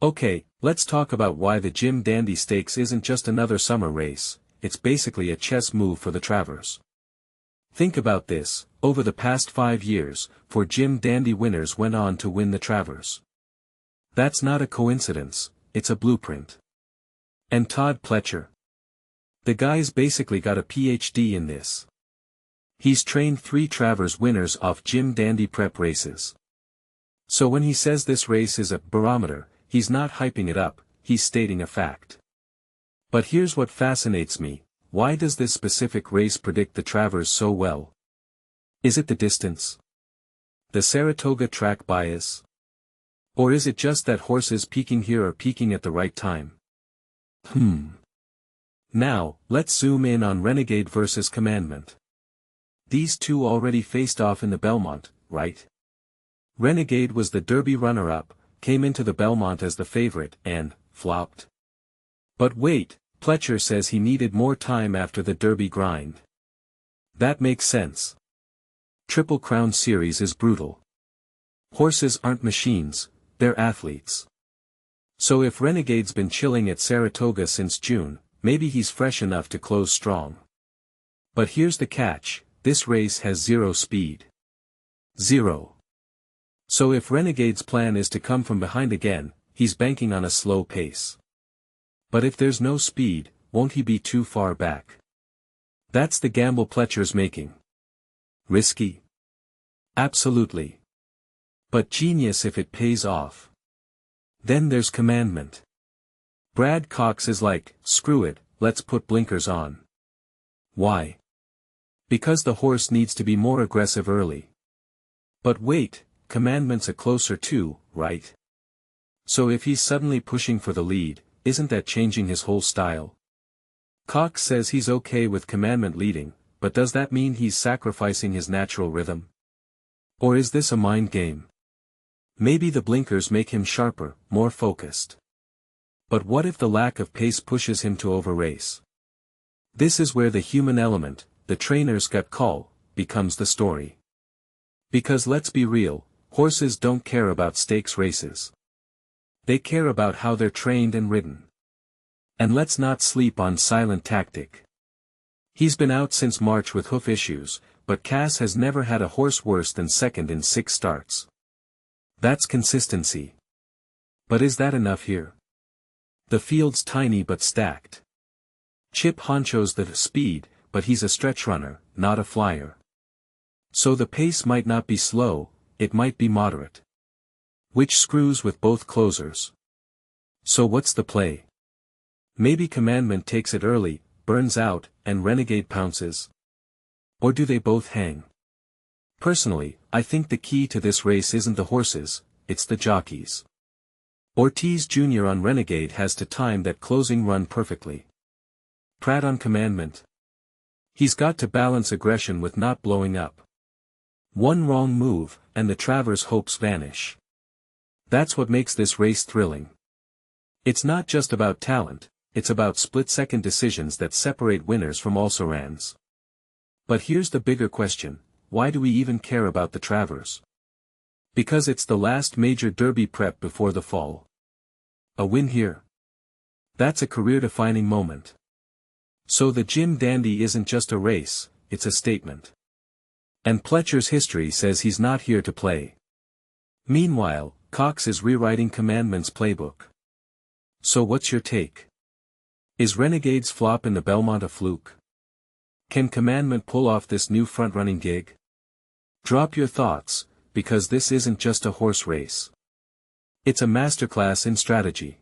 Okay, let's talk about why the Jim Dandy Stakes isn't just another summer race, it's basically a chess move for the Travers. Think about this, over the past 5 years, 4 Jim Dandy winners went on to win the Travers. That's not a coincidence, it's a blueprint. And Todd Pletcher. The guy's basically got a PhD in this. He's trained 3 Travers winners off Jim Dandy prep races. So when he says this race is a barometer, he's not hyping it up, he's stating a fact. But here's what fascinates me, why does this specific race predict the Travers so well? Is it the distance? The Saratoga track bias? Or is it just that horses peaking here are peaking at the right time? Now, let's zoom in on Renegade versus Commandment. These two already faced off in the Belmont, right? Renegade was the Derby runner-up, came into the Belmont as the favorite, and flopped. But wait, Pletcher says he needed more time after the Derby grind. That makes sense. Triple Crown Series is brutal. Horses aren't machines, they're athletes. So if Renegade's been chilling at Saratoga since June, maybe he's fresh enough to close strong. But here's the catch, this race has 0 speed. 0. So if Renegade's plan is to come from behind again, he's banking on a slow pace. But if there's no speed, won't he be too far back? That's the gamble Pletcher's making. Risky? Absolutely. But genius if it pays off. Then there's Commandment. Brad Cox is like, screw it, let's put blinkers on. Why? Because the horse needs to be more aggressive early. But wait, Commandment's a closer 2, right? So if he's suddenly pushing for the lead, isn't that changing his whole style? Cox says he's okay with Commandment leading, but does that mean he's sacrificing his natural rhythm? Or is this a mind game? Maybe the blinkers make him sharper, more focused. But what if the lack of pace pushes him to overrace? This is where the human element, the trainer's gut call, becomes the story. Because let's be real, horses don't care about stakes races. They care about how they're trained and ridden. And let's not sleep on Silent Tactic. He's been out since March with hoof issues, but Cass has never had a horse worse than second in 6 starts. That's consistency. But is that enough here? The field's tiny but stacked. Chip Honcho's the speed, but he's a stretch runner, not a flyer. So the pace might not be slow, it might be moderate. Which screws with both closers. So what's the play? Maybe Commandment takes it early, burns out, and Renegade pounces? Or do they both hang? Personally, I think the key to this race isn't the horses, it's the jockeys. Ortiz Jr. on Renegade has to time that closing run perfectly. Pratt on Commandment. He's got to balance aggression with not blowing up. One wrong move, and the Travers' hopes vanish. That's what makes this race thrilling. It's not just about talent, it's about split-second decisions that separate winners from also-rans. But here's the bigger question, why do we even care about the Travers? Because it's the last major Derby prep before the fall. A win here. That's a career-defining moment. So the Jim Dandy isn't just a race, it's a statement. And Pletcher's history says he's not here to play. Meanwhile, Cox is rewriting Commandment's playbook. So what's your take? Is Renegade's flop in the Belmont a fluke? Can Commandment pull off this new front-running gig? Drop your thoughts, because this isn't just a horse race. It's a masterclass in strategy.